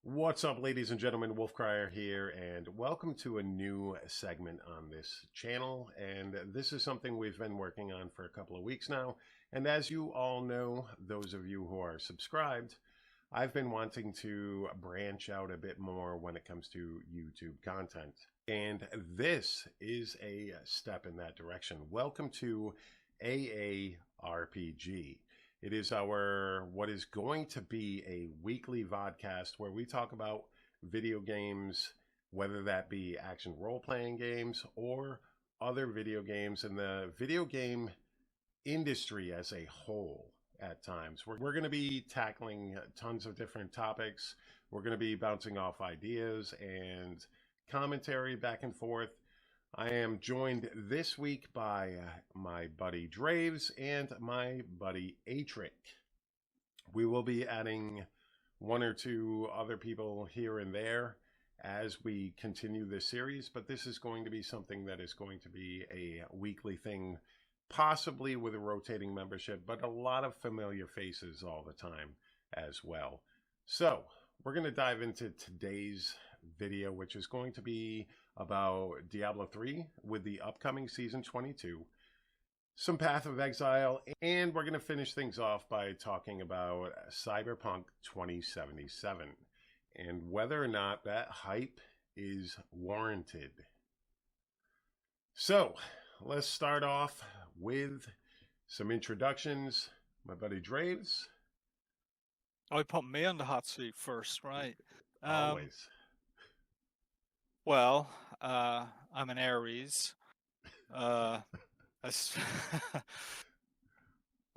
What's up, ladies and gentlemen? Wolfcrier here, and welcome to a new segment on this channel. And this is something we've been working on for a couple of weeks now. And as you all know, those of you who are subscribed, I've been wanting to branch out a bit more when it comes to YouTube content. And this is a step in that direction. Welcome to AARPG. It is what is going to be a weekly vodcast where we talk about video games, whether that be action role-playing games or other video games in the video game industry as a whole at times. We're going to be tackling tons of different topics. We're going to be bouncing off ideas and commentary back and forth. I am joined this week by my buddy Draves and my buddy Atrick. We will be adding one or two other people here and there as we continue this series, but this is going to be something that is going to be a weekly thing, possibly with a rotating membership, but a lot of familiar faces all the time as well. So we're going to dive into today's video, which is going to be about Diablo 3 with the upcoming Season 22, some Path of Exile, and we're going to finish things off by talking about CyberPunk 2077 and whether or not that hype is warranted. So let's start off with some introductions. My buddy Draves. Oh, you put me on the hot seat first, right? Always. Well, I'm an Aries. I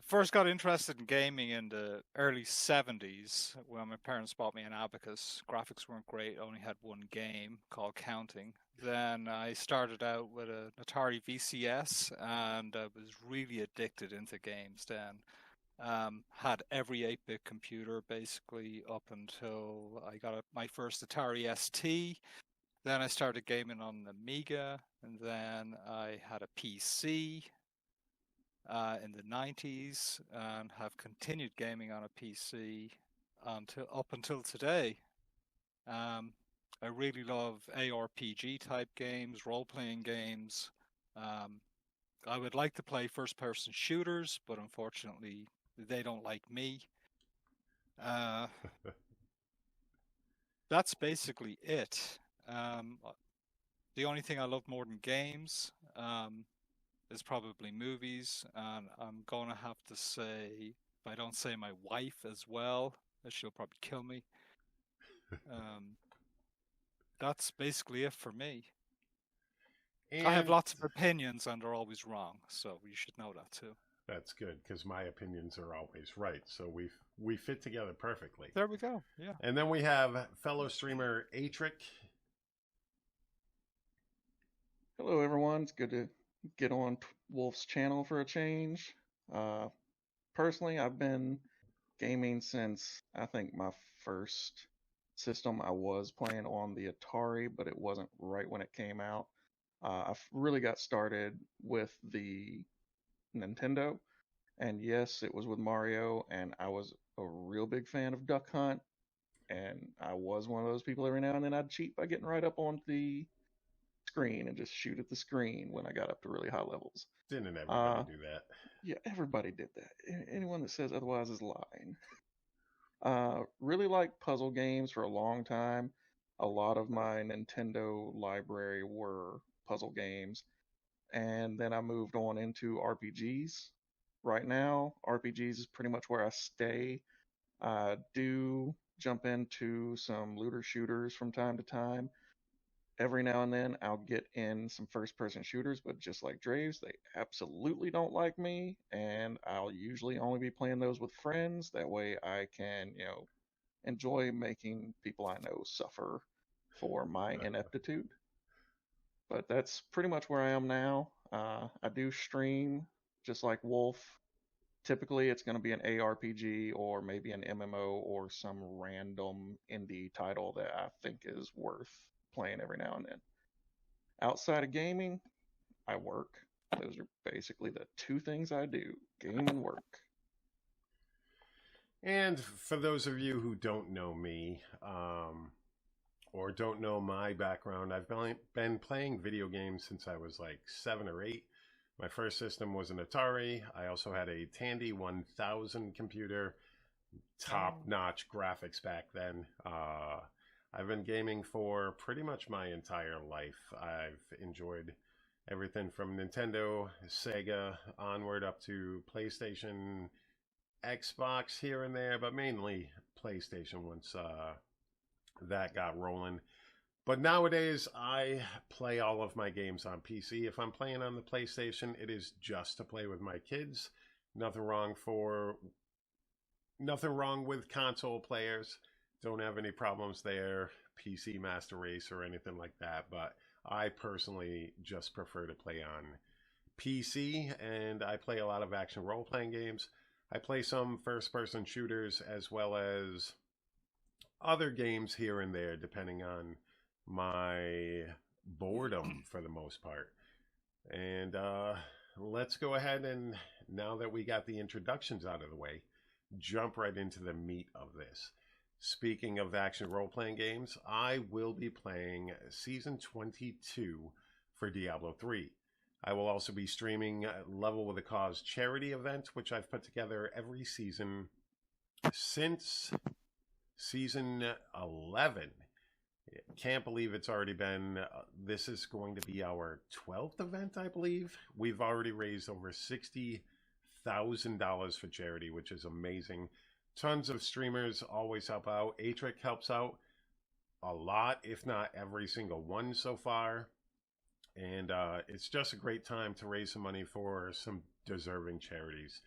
first got interested in gaming in the early 70s when my parents bought me an Abacus. Graphics weren't great, only had one game called Counting. Then I started out with an Atari VCS and I was really addicted into games then. Had every 8-bit computer basically up until I got my first Atari ST. Then I started gaming on the Amiga, and then I had a PC in the 90s, and have continued gaming on a PC up until today. I really love aRPG type games, role-playing games. I would like to play first-person shooters, but unfortunately, they don't like me. That's basically it. The only thing I love more than games is probably movies, and I'm gonna have to say, if I don't say my wife as well, she'll probably kill me. That's basically it for me. And I have lots of opinions, and they're always wrong, so you should know that too. That's good, because my opinions are always right, so we fit together perfectly. There we go, yeah. And then we have fellow streamer Atrick. Hello, everyone. It's good to get on Wolf's channel for a change. Personally, I've been gaming since I think my first system I was playing on the Atari, but it wasn't right when it came out. I really got started with the Nintendo, and yes, it was with Mario, and I was a real big fan of Duck Hunt, and I was one of those people every now and then I'd cheat by getting right up on the screen and just shoot at the screen when I got up to really high levels. Didn't everybody do that? Yeah, everybody did that. Anyone that says otherwise is lying. Really liked puzzle games for a long time. A lot of my Nintendo library were puzzle games. And then I moved on into RPGs. Right now, RPGs is pretty much where I stay. I do jump into some looter shooters from time to time. Every now and then I'll get in some first-person shooters, but just like Draves, they absolutely don't like me, and I'll usually only be playing those with friends. That way I can, enjoy making people I know suffer for my ineptitude. But that's pretty much where I am now. I do stream, just like Wolf. Typically it's going to be an ARPG or maybe an MMO or some random indie title that I think is worth playing every now and then. Outside of gaming, I work. Those are basically the two things I do, game and work. And for those of you who don't know me, or don't know my background, I've been playing video games since I was like 7 or 8. My first system was an Atari. I also had a Tandy 1000 computer, top-notch graphics back then. I've been gaming for pretty much my entire life. I've enjoyed everything from Nintendo, Sega, onward up to PlayStation, Xbox here and there, but mainly PlayStation once that got rolling. But nowadays, I play all of my games on PC. If I'm playing on the PlayStation, it is just to play with my kids. Nothing wrong with console players. Don't have any problems there. PC Master Race or anything like that. But I personally just prefer to play on PC, and I play a lot of action role-playing games. I play some first-person shooters as well as other games here and there, depending on my boredom for the most part. And let's go ahead and, now that we got the introductions out of the way, jump right into the meat of this. Speaking of action role-playing games, I will be playing Season 22 for Diablo 3. I will also be streaming Level with a Cause charity event, which I've put together every season since Season 11. Can't believe it's already been, this is going to be our 12th event, I believe. We've already raised over $60,000 for charity, which is amazing. Tons of streamers always help out. Atric helps out a lot, if not every single one so far. And it's just a great time to raise some money for some deserving charities.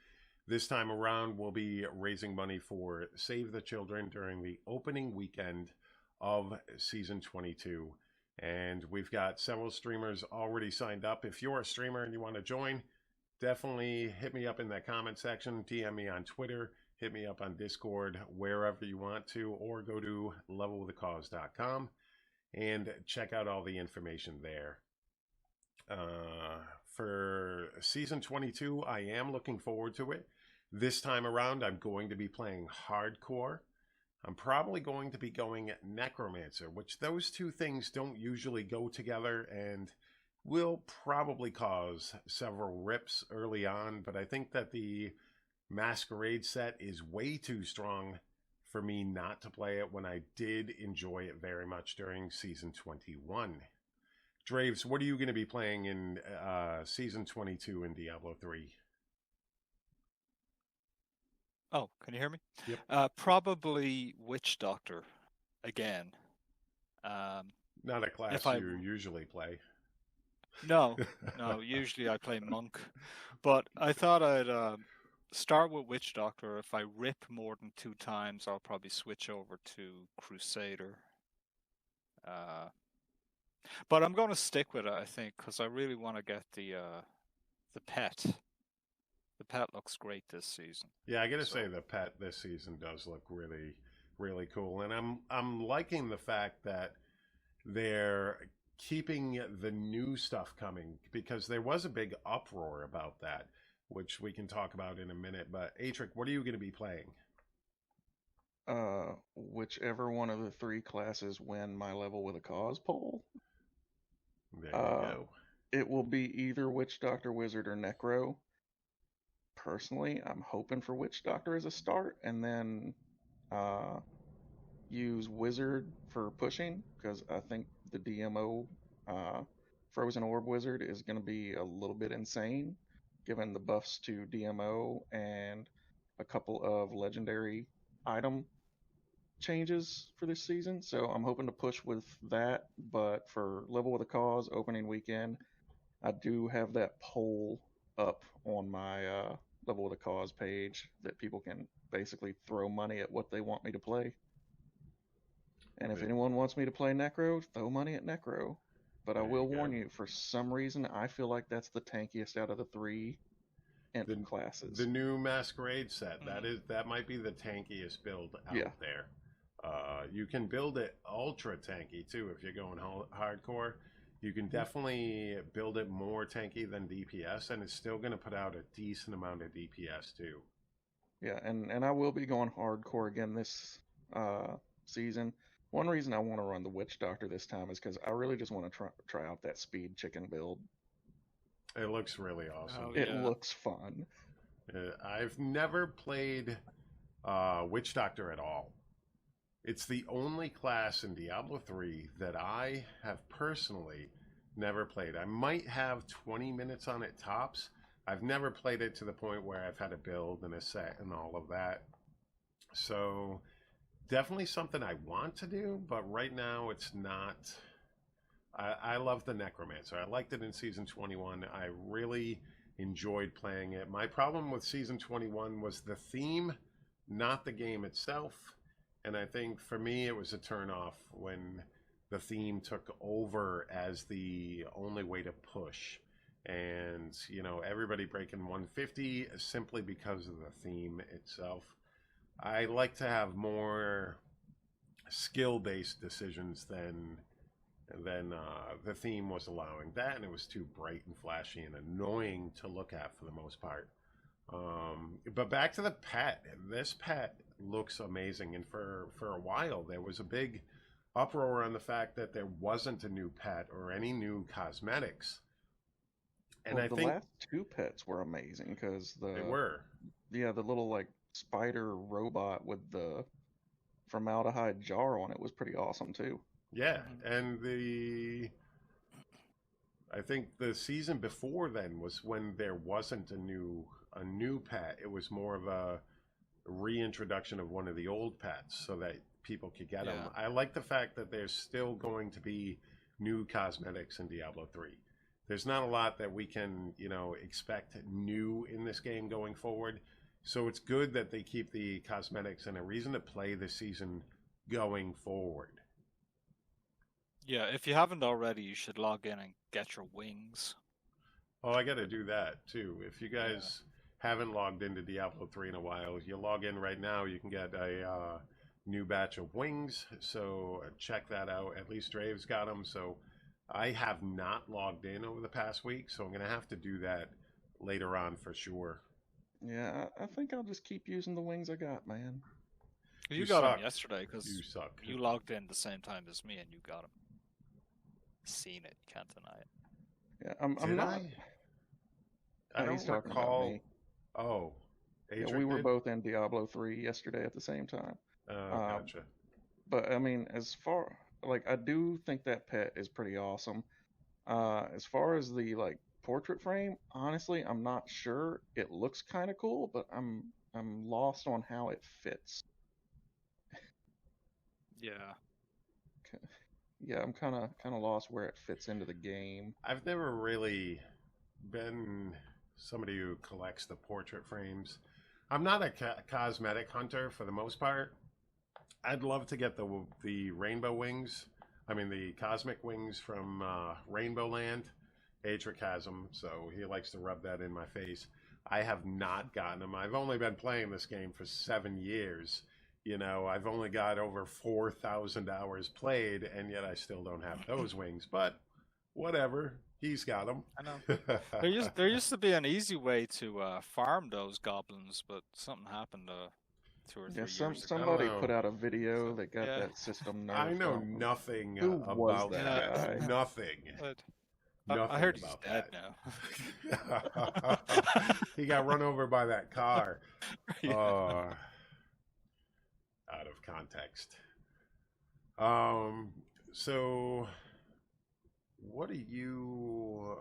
This time around, we'll be raising money for Save the Children during the opening weekend of Season 22. And we've got several streamers already signed up. If you're a streamer and you want to join, definitely hit me up in that comment section, DM me on Twitter, hit me up on Discord, wherever you want to, or go to levelwithacause.com and check out all the information there. For Season 22, I am looking forward to it. This time around, I'm going to be playing hardcore. I'm probably going to be going necromancer, which those two things don't usually go together and will probably cause several rips early on, but I think that the masquerade set is way too strong for me not to play it when I did enjoy it very much during Season 21. Draves, what are you going to be playing in Season 22 in Diablo 3? Oh, can you hear me? Yep. Probably Witch Doctor again. Not a class you usually play. No, usually I play Monk. But I thought I'd start with Witch Doctor. If I rip more than 2 times, I'll probably switch over to Crusader. But I'm going to stick with it, I think, because I really want to get the pet. The pet looks great this season. Yeah, I gotta say the pet this season does look really, really cool, and I'm liking the fact that they're keeping the new stuff coming, because there was a big uproar about that, which we can talk about in a minute. But Atric, what are you going to be playing? Whichever one of the 3 classes win my Level with a Cause poll. There you go. It will be either Witch Doctor, Wizard, or Necro. Personally, I'm hoping for Witch Doctor as a start, and then use Wizard for pushing, because I think the DMO Frozen Orb Wizard is going to be a little bit insane, given the buffs to DMO and a couple of legendary item changes for this season. So I'm hoping to push with that, but for Level with a Cause opening weekend, I do have that poll up on my Level with a Cause page that people can basically throw money at what they want me to play. And if anyone wants me to play Necro, throw money at Necro. But I will warn you, for some reason, I feel like that's the tankiest out of the 3 classes. The new Masquerade set, that might be the tankiest build out there. You can build it ultra tanky too if you're going hardcore. You can definitely build it more tanky than DPS, and it's still going to put out a decent amount of DPS too. Yeah, and I will be going hardcore again this season. One reason I want to run the Witch Doctor this time is because I really just want to try out that speed chicken build. It looks really awesome. Oh, It yeah. looks fun. I've never played Witch Doctor at all. It's the only class in Diablo 3 that I have personally never played. I might have 20 minutes on it tops. I've never played it to the point where I've had a build and a set and all of that. So definitely something I want to do, but right now it's not. I love the Necromancer. I liked it in Season 21. I really enjoyed playing it. My problem with Season 21 was the theme, not the game itself. And I think for me it was a turnoff when the theme took over as the only way to push. And, you know, everybody breaking 150 simply because of the theme itself. I like to have more skill-based decisions than the theme was allowing. That, and it was too bright and flashy and annoying to look at for the most part. But back to the pet. This pet looks amazing, and for a while there was a big uproar on the fact that there wasn't a new pet or any new cosmetics. And Well, I the think last two pets were amazing because they were. the little like spider robot with the formaldehyde jar on it was pretty awesome too. Yeah, and I think the season before then was when there wasn't a new pet. It was more of a reintroduction of one of the old pets so that people could get them. I like the fact that there's still going to be new cosmetics in Diablo 3. There's not a lot that we can, you know, expect new in this game going forward. So it's good that they keep the cosmetics and a reason to play this season going forward. Yeah, if you haven't already, you should log in and get your wings. Oh, I got to do that too. If you guys haven't logged into Diablo 3 in a while, you log in right now, you can get a new batch of wings. So check that out. At least Drave's got them. So I have not logged in over the past week, so I'm going to have to do that later on for sure. Yeah, I think I'll just keep using the wings I got, man. You got suck. them yesterday because You suck. you logged in the same time as me and you got them. Seen it, you can't deny it. Yeah, I'm Did not. I don't he's talking recall. about me. Oh, Yeah, Adrian we were did? both in Diablo 3 yesterday at the same time. Gotcha. But I mean, as far like I do think that pet is pretty awesome. As far as the like portrait frame, honestly, I'm not sure. It looks kind of cool, but I'm lost on how it fits. Yeah. Yeah, I'm kind of lost where it fits into the game. I've never really been somebody who collects the portrait frames. I'm not a cosmetic hunter for the most part. I'd love to get the rainbow wings. I mean, the cosmic wings from Rainbow Land. Adric has them, so he likes to rub that in my face. I have not gotten them. I've only been playing this game for 7 years. You know, I've only got over 4,000 hours played, and yet I still don't have those wings. But whatever, he's got them. I know. There used to be an easy way to farm those goblins, but something happened 2 or 3 years ago. Somebody put out a video that got that system nerfed. I know nothing Who about was that that. guy? Nothing. But I heard he's about dead that. now. He got run over by that car. Out of context. So what are you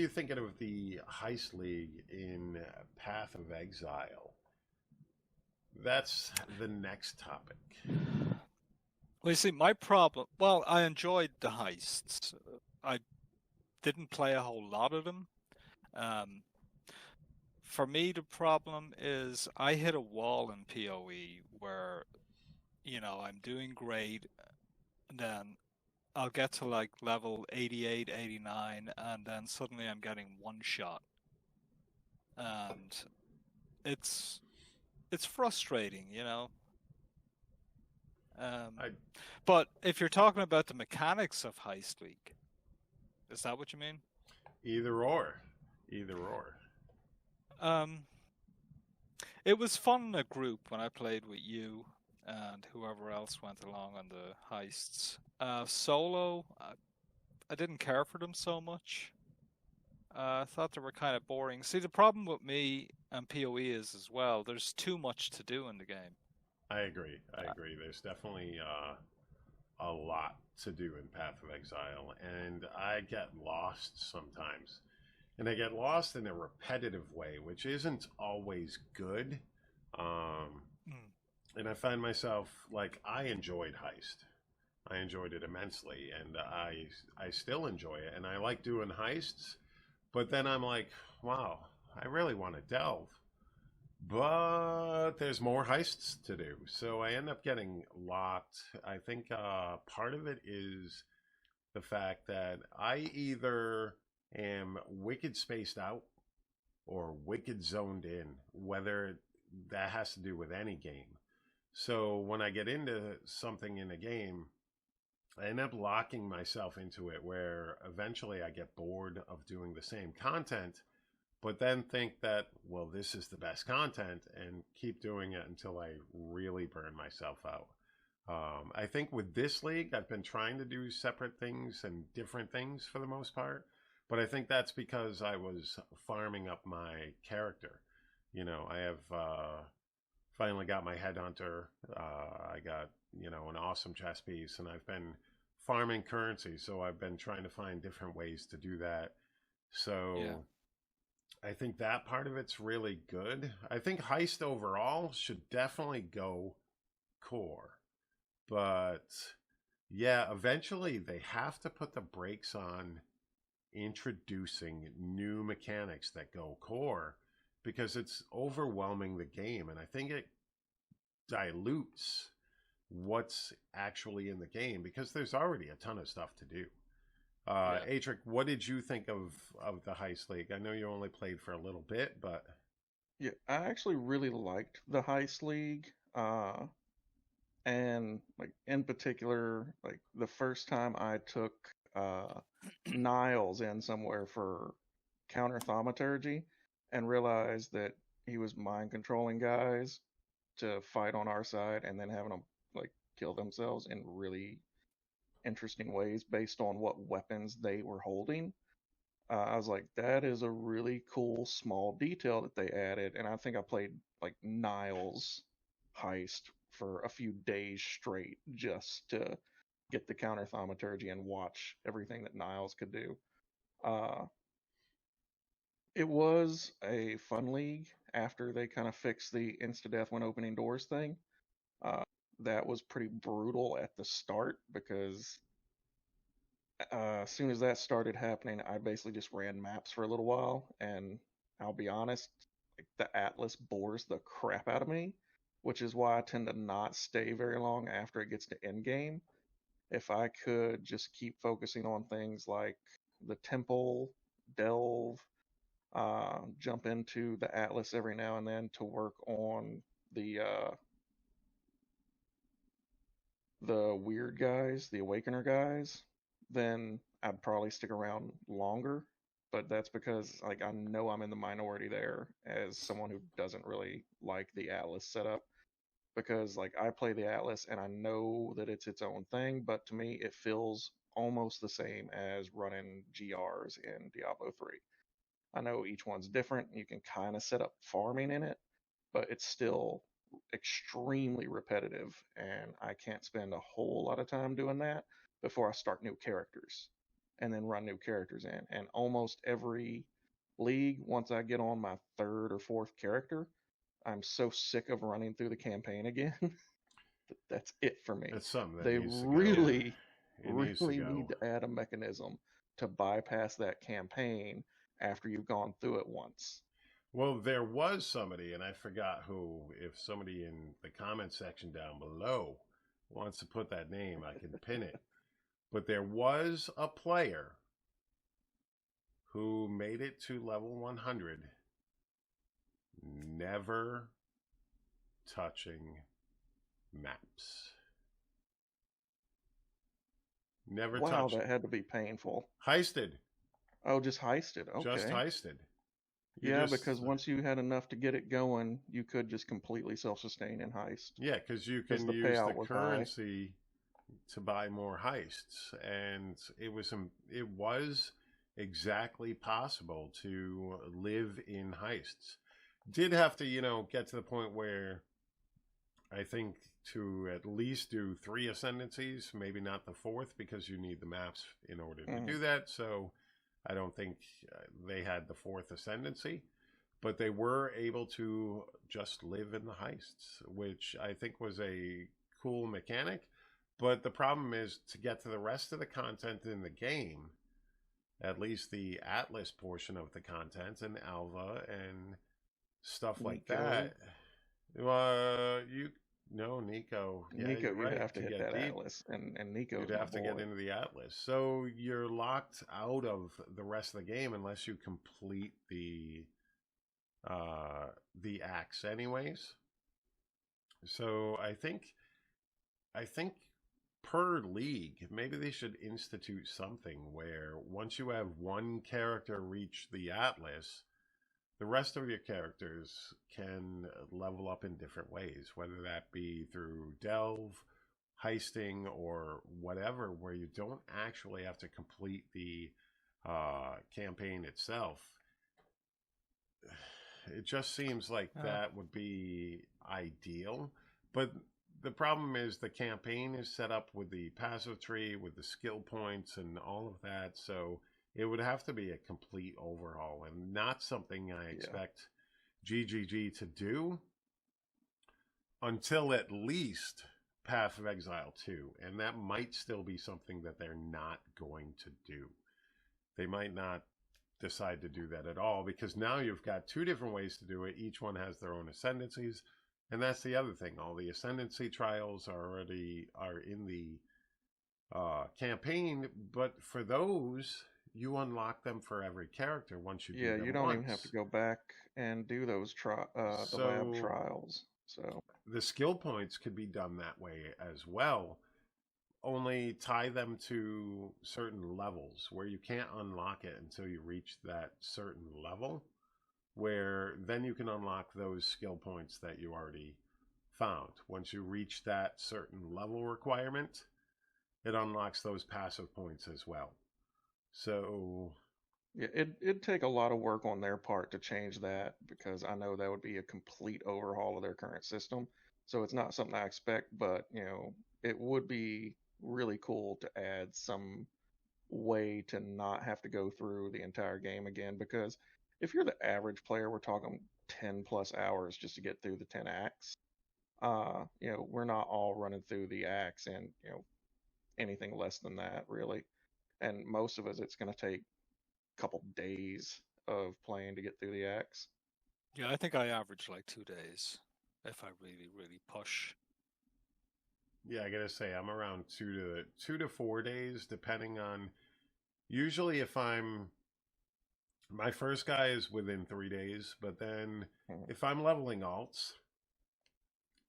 thinking of the Heist League in Path of Exile? That's the next topic. Well, you see, my problem... Well, I enjoyed the heists. I didn't play a whole lot of them. For me, the problem is I hit a wall in PoE where, you know, I'm doing great, then I'll get to like level 88, 89, and then suddenly I'm getting one shot. And it's frustrating, you know. But if you're talking about the mechanics of Heist League, is that what you mean? Either or. It was fun in a group when I played with you and whoever else went along on the heists. Solo, I didn't care for them so much. I thought they were kind of boring. See, the problem with me and PoE is as well, there's too much to do in the game. I agree. There's definitely a lot to do in Path of Exile, and I get lost sometimes. And I get lost in a repetitive way, which isn't always good. And I find myself, like, I enjoyed Heist. I enjoyed it immensely, and I still enjoy it, and I like doing heists. But then I'm like, wow, I really want to delve. But there's more heists to do. So I end up getting locked. I think part of it is the fact that I either am wicked spaced out or wicked zoned in, whether that has to do with any game. So when I get into something in a game, I end up locking myself into it where eventually I get bored of doing the same content, but then think that, well, this is the best content and keep doing it until I really burn myself out. I think with this league, I've been trying to do separate things and different things for the most part, but I think that's because I was farming up my character. You know, I have finally got my headhunter. I got, an awesome chess piece, and I've been farming currency, so I've been trying to find different ways to do that. So yeah. I think that part of it's really good. I think Heist overall should definitely go core. But yeah, eventually they have to put the brakes on introducing new mechanics that go core, because it's overwhelming the game, and I think it dilutes what's actually in the game because there's already a ton of stuff to do. Atric, what did you think of the Heist League? I know you only played for a little bit, but yeah, I actually really liked the Heist League, and like in particular, like the first time I took Niles in somewhere for counter thaumaturgy and realized that he was mind controlling guys to fight on our side and then having them like kill themselves in really interesting ways based on what weapons they were holding. I was like, that is a really cool small detail that they added, and I think I played like Niles Heist for a few days straight just to get the counter thaumaturgy and watch everything that Niles could do. It was a fun league after they kind of fixed the insta-death when opening doors thing. That was pretty brutal at the start because as soon as that started happening, I basically just ran maps for a little while, and I'll be honest, like, the Atlas bores the crap out of me, which is why I tend to not stay very long after it gets to endgame. If I could just keep focusing on things like the Temple, Delve, jump into the Atlas every now and then to work on the weird guys, the Awakener guys, then I'd probably stick around longer. But that's because like I know I'm in the minority there as someone who doesn't really like the Atlas setup. Because like I play the Atlas and I know that it's its own thing, but to me it feels almost the same as running GRs in Diablo 3. I know each one's different. You can kind of set up farming in it, but it's still extremely repetitive, and I can't spend a whole lot of time doing that before I start new characters and then run new characters in. And almost every league, once I get on my third or fourth character, I'm so sick of running through the campaign again that that's it for me. it's something that They needs to really, go. It needs to really go. need to add a mechanism to bypass that campaign after you've gone through it once. Well, there was somebody, and I forgot who. If somebody in the comment section down below wants to put that name, I can pin it. But there was a player who made it to level 100, never touching maps. Never touched. Wow, that had to be painful. Heisted. Oh, just heisted. Okay. Just heisted. Yeah, because once you had enough to get it going, you could just completely self-sustain in heist. Yeah, because you Because can the use the payout was high. currency to buy more heists, and it was exactly possible to live in heists. Did have to, get to the point where I think to at least do 3 ascendancies, maybe not the 4th, because you need the maps in order to do that. So I don't think they had the 4th ascendancy, but they were able to just live in the heists, which I think was a cool mechanic. But the problem is to get to the rest of the content in the game, at least the Atlas portion of the content and Alva and stuff like that. Nico. Yeah, Nico, you're you'd right. have to hit that deep, Atlas, and Nico's you'd have to get into the Atlas. So you're locked out of the rest of the game unless you complete the acts anyways. So I think per league, maybe they should institute something where once you have one character reach the Atlas, the rest of your characters can level up in different ways, whether that be through delve, heisting, or whatever, where you don't actually have to complete the campaign itself. It just seems like that would be ideal. But the problem is the campaign is set up with the passive tree, with the skill points and all of that. So it would have to be a complete overhaul and not something I expect GGG to do until at least Path of Exile 2. And that might still be something that they're not going to do. They might not decide to do that at all, because now you've got 2 different ways to do it. Each one has their own ascendancies. And that's the other thing. All the ascendancy trials are in the campaign, but for those, you unlock them for every character once you do them. Yeah, you don't even have to go back and do those the lab trials. So the skill points could be done that way as well. Only tie them to certain levels where you can't unlock it until you reach that certain level, where then you can unlock those skill points that you already found. Once you reach that certain level requirement, it unlocks those passive points as well. So yeah, it'd take a lot of work on their part to change that, because I know that would be a complete overhaul of their current system. So it's not something I expect, but it would be really cool to add some way to not have to go through the entire game again, because if you're the average player, we're talking 10 plus hours just to get through the 10 acts. We're not all running through the acts in anything less than that, really. And most of us, it's going to take a couple days of playing to get through the acts. Yeah, I think I average like 2 days if I really, really push. Yeah, I gotta say, I'm around 2 to 4 days, depending on. Usually, my first guy is within 3 days, but then if I'm leveling alts,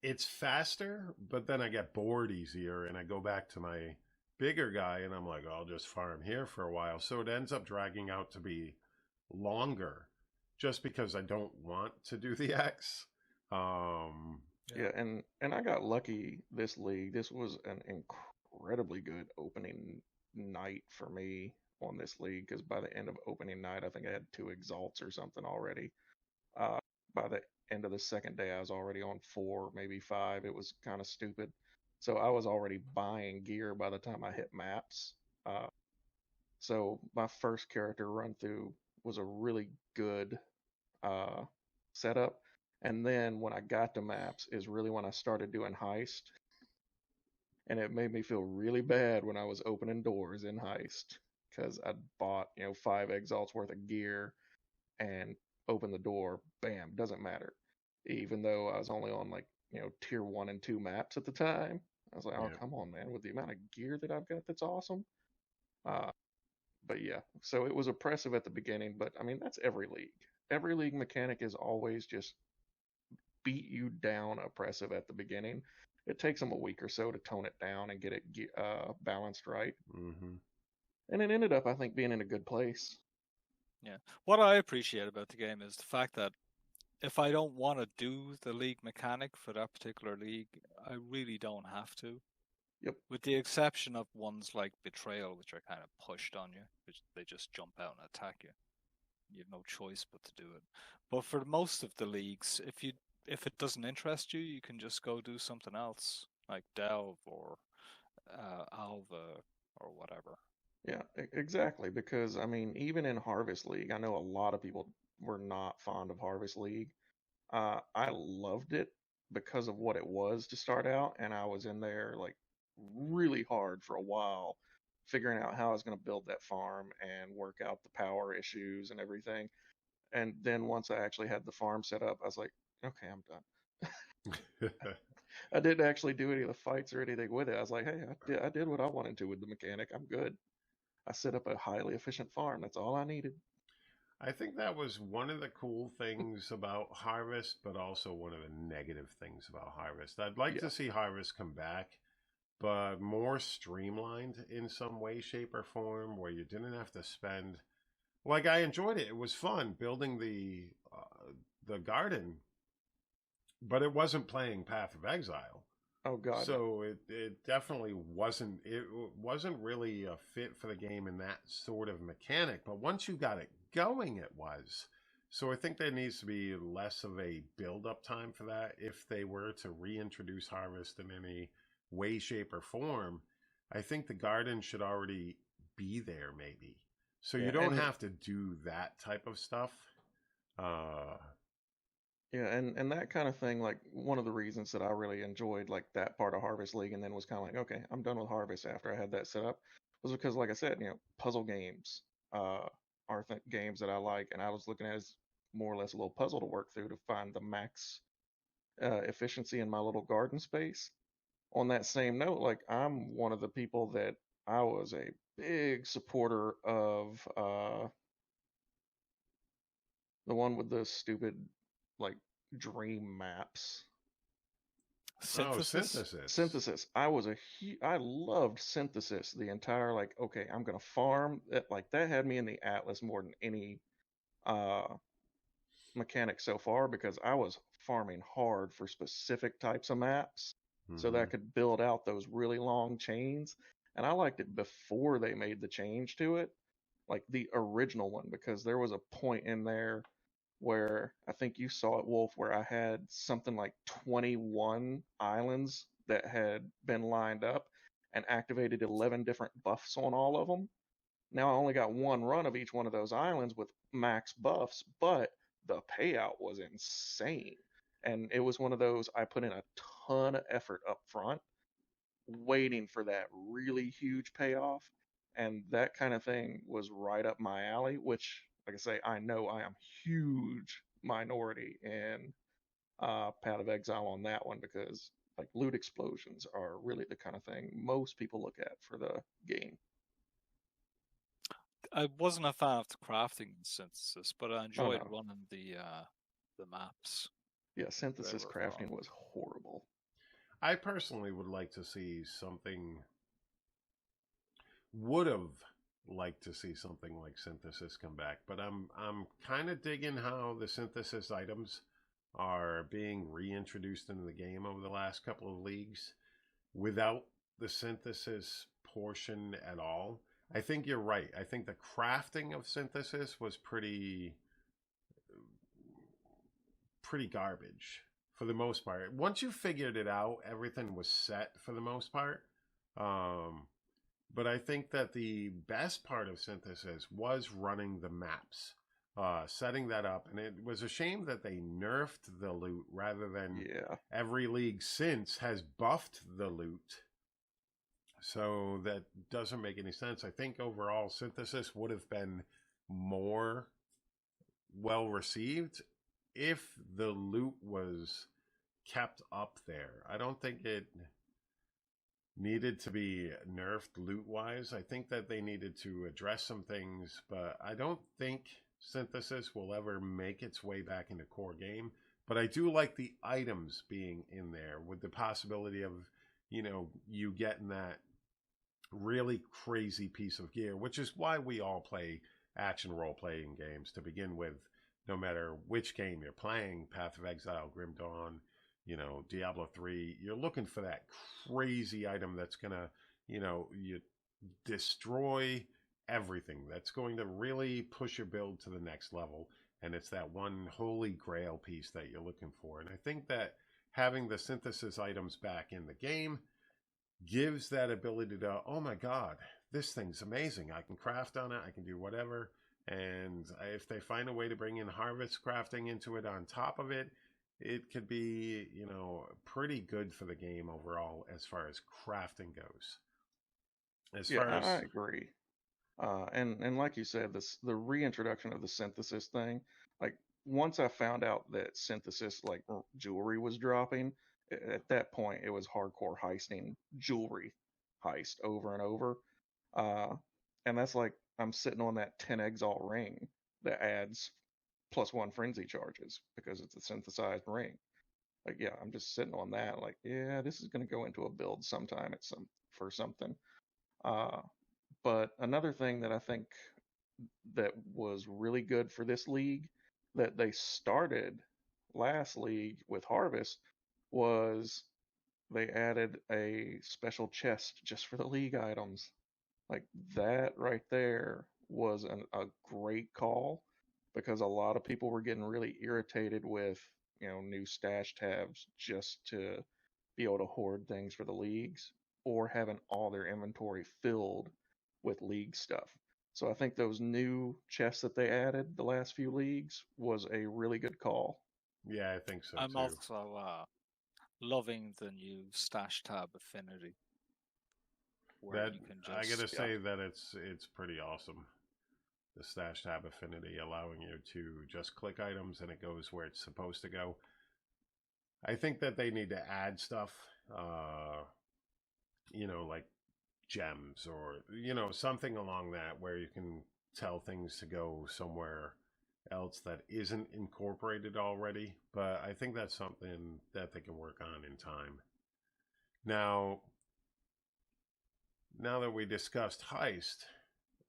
it's faster, but then I get bored easier and I go back to my bigger guy and I'm like, I'll just farm here for a while. So it ends up dragging out to be longer just because I don't want to do the X. Yeah, and I got lucky this league. This was an incredibly good opening night for me on this league, because by the end of opening night, I think I had 2 exalts or something already. By the end of the second day, I was already on 4, maybe 5. It was kind of stupid. So I was already buying gear by the time I hit maps. So my first character run through was a really good setup. And then when I got to maps is really when I started doing heist. And it made me feel really bad when I was opening doors in heist, because I bought, 5 exalts worth of gear and opened the door, bam, doesn't matter. Even though I was only on tier 1 and 2 maps at the time. I was like, oh, come on, man, with the amount of gear that I've got, that's awesome. But yeah, so it was oppressive at the beginning, but I mean, that's every league. Every league mechanic is always just beat you down oppressive at the beginning. It takes them a week or so to tone it down and get it balanced right. Mm-hmm. And it ended up, I think, being in a good place. Yeah. What I appreciate about the game is the fact that if I don't want to do the league mechanic for that particular league, I really don't have to. Yep. With the exception of ones like Betrayal, which are kind of pushed on you, which they just jump out and attack you. You have no choice but to do it. But for most of the leagues, if it doesn't interest you, you can just go do something else, like Delve or Alva or whatever. Yeah, exactly. Because I mean, even in Harvest League, I know a lot of people were not fond of Harvest League. I loved it because of what it was to start out, and I was in there like really hard for a while, figuring out how I was going to build that farm and work out the power issues and everything. And then once I actually had the farm set up, I was like, okay, I'm done. I didn't actually do any of the fights or anything with it. I was like, hey, I did what I wanted to with the mechanic. I'm good. I set up a highly efficient farm. That's all I needed. I think that was one of the cool things about Harvest, but also one of the negative things about Harvest. I'd like to Yeah. see Harvest come back, but more streamlined in some way, shape, or form, where you didn't have to spend. Like, I enjoyed it; it was fun building the garden, but it wasn't playing Path of Exile. Oh God, no. So it definitely wasn't. It wasn't really a fit for the game in that sort of mechanic. But once you got it going, it was. So I think there needs to be less of a build up time for that. If they were to reintroduce Harvest in any way, shape, or form, I think the garden should already be there, maybe. So you Yeah, don't and have to do that type of stuff. Uh, yeah, and that kind of thing, like one of the reasons that I really enjoyed like that part of Harvest League and then was kind of like, okay, I'm done with Harvest after I had that set up, was because like I said, puzzle games are games that I like, and I was looking at as more or less a little puzzle to work through to find the max efficiency in my little garden space. On that same note, like I'm one of the people that I was a big supporter of the one with the stupid like dream maps. oh, Synthesis? synthesis. Synthesis. I loved Synthesis. The entire like, okay, I'm gonna farm that. Like that had me in the Atlas more than any uh mechanic so far because I was farming hard for specific types of maps so that I Hmm. could build out those really long chains. And I liked it before they made the change to it, like the original one, because there was a point in there where I think you saw it, Wolf, where I had something like 21 islands that had been lined up and activated 11 different buffs on all of them. Now I only got one run of each one of those islands with max buffs, but the payout was insane. And it was one of those I put in a ton of effort up front, waiting for that really huge payoff. And that kind of thing was right up my alley, which, like I say, I know I am huge minority in Path of Exile on that one because like loot explosions are really the kind of thing most people look at for the game. I wasn't a fan of the crafting synthesis, but I Oh enjoyed no. running the maps. Yeah, synthesis Wherever from. crafting was horrible. I personally would like to see something. Would have liked to see something like synthesis come back, but I'm kind of digging how the synthesis items are being reintroduced into the game over the last couple of leagues without the synthesis portion at all. I think you're right. I think the crafting of synthesis was pretty garbage for the most part. Once you figured it out, everything was set for the most part. Um, but I think that the best part of synthesis was running the maps, setting that up, and it was a shame that they nerfed the loot rather than Yeah. every league since has buffed the loot. So that doesn't make any sense. I think overall synthesis would have been more well received if the loot was kept up there. I don't think it needed to be nerfed loot wise. I think that they needed to address some things, but I don't think synthesis will ever make its way back into core game. But I do like the items being in there with the possibility of, you getting that really crazy piece of gear, which is why we all play action role-playing games to begin with. No matter which game you're playing, Path of Exile, Grim Dawn, Diablo 3, you're looking for that crazy item that's gonna, you destroy everything. That's going to really push your build to the next level. And it's that one holy grail piece that you're looking for. And I think that having the synthesis items back in the game gives that ability to, oh my God, this thing's amazing. I can craft on it. I can do whatever. And if they find a way to bring in harvest crafting into it on top of it, it could be, pretty good for the game overall as far as crafting goes. As Yeah, far as I agree. And like you said, the reintroduction of the synthesis thing, like once I found out that synthesis like jewelry was dropping, at that point it was hardcore heisting jewelry heist over and over. And that's like I'm sitting on that 10 exalt ring that adds +1 frenzy charges because it's a synthesized ring. Like, yeah, I'm just sitting on that. Like, yeah, this is going to go into a build sometime for something. Uh, but another thing that I think that was really good for this league that they started last league with Harvest was they added a special chest just for the league items. Like that right there was a great call because a lot of people were getting really irritated with, new stash tabs just to be able to hoard things for the leagues or having all their inventory filled with league stuff. So I think those new chests that they added the last few leagues was a really good call. yeah, I think so I'm too. also loving the new stash tab affinity, where That you can I just gotta say that it's pretty awesome. The stash tab affinity allowing you to just click items and it goes where it's supposed to go. I think that they need to add stuff, like gems or something along that where you can tell things to go somewhere else that isn't incorporated already. But I think that's something that they can work on in time. Now that we discussed heist,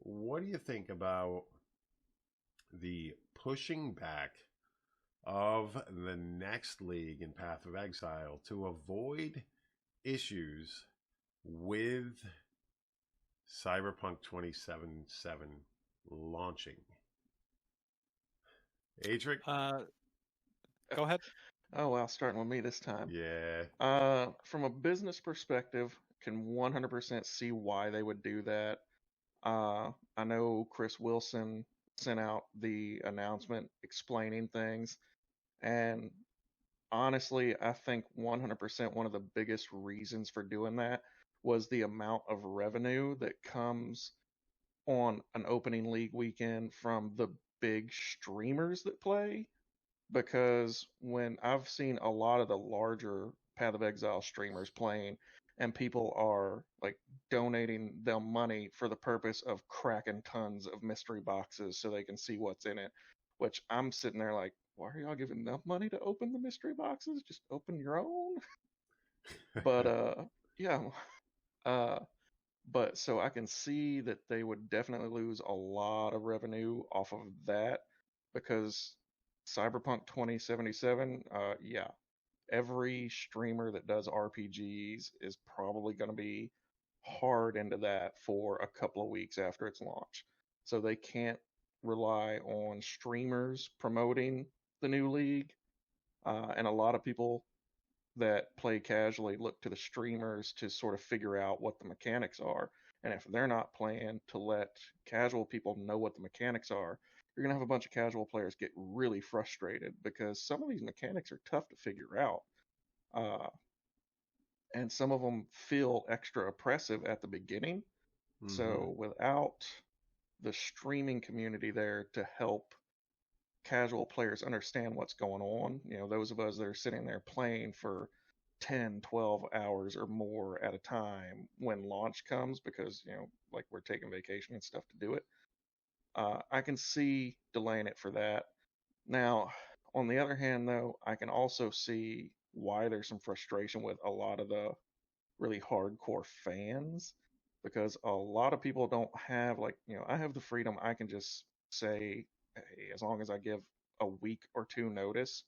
what do you think about the pushing back of the next league in Path of Exile to avoid issues with CyberPunk 2077 launching? Adric? go ahead. Oh wow, starting with me this time. Yeah. From a business perspective, can 100% see why they would do that. I know Chris Wilson sent out the announcement explaining things, and honestly, I think 100% one of the biggest reasons for doing that was the amount of revenue that comes on an opening league weekend from the big streamers that play. Because when I've seen a lot of the larger Path of Exile streamers playing, and people are like donating them money for the purpose of cracking tons of mystery boxes so they can see what's in it, which I'm sitting there like, why are y'all giving them money to open the mystery boxes? Just open your own. But yeah, uh, but so I can see that they would definitely lose a lot of revenue off of that because Cyberpunk 2077, yeah, every streamer that does RPGs is probably going to be hard into that for a couple of weeks after its launch. So they can't rely on streamers promoting the new league. And a lot of people that play casually look to the streamers to sort of figure out what the mechanics are. And if they're not playing to let casual people know what the mechanics are, you're going to have a bunch of casual players get really frustrated because some of these mechanics are tough to figure out. And some of them feel extra oppressive at the beginning. Mm-hmm. So without the streaming community there to help casual players understand what's going on, those of us that are sitting there playing for 10, 12 hours or more at a time when launch comes because, like we're taking vacation and stuff to do it, I can see delaying it for that. Now, on the other hand, though, I can also see why there's some frustration with a lot of the really hardcore fans because a lot of people don't have I have the freedom. I can just say, hey, as long as I give a week or two notice,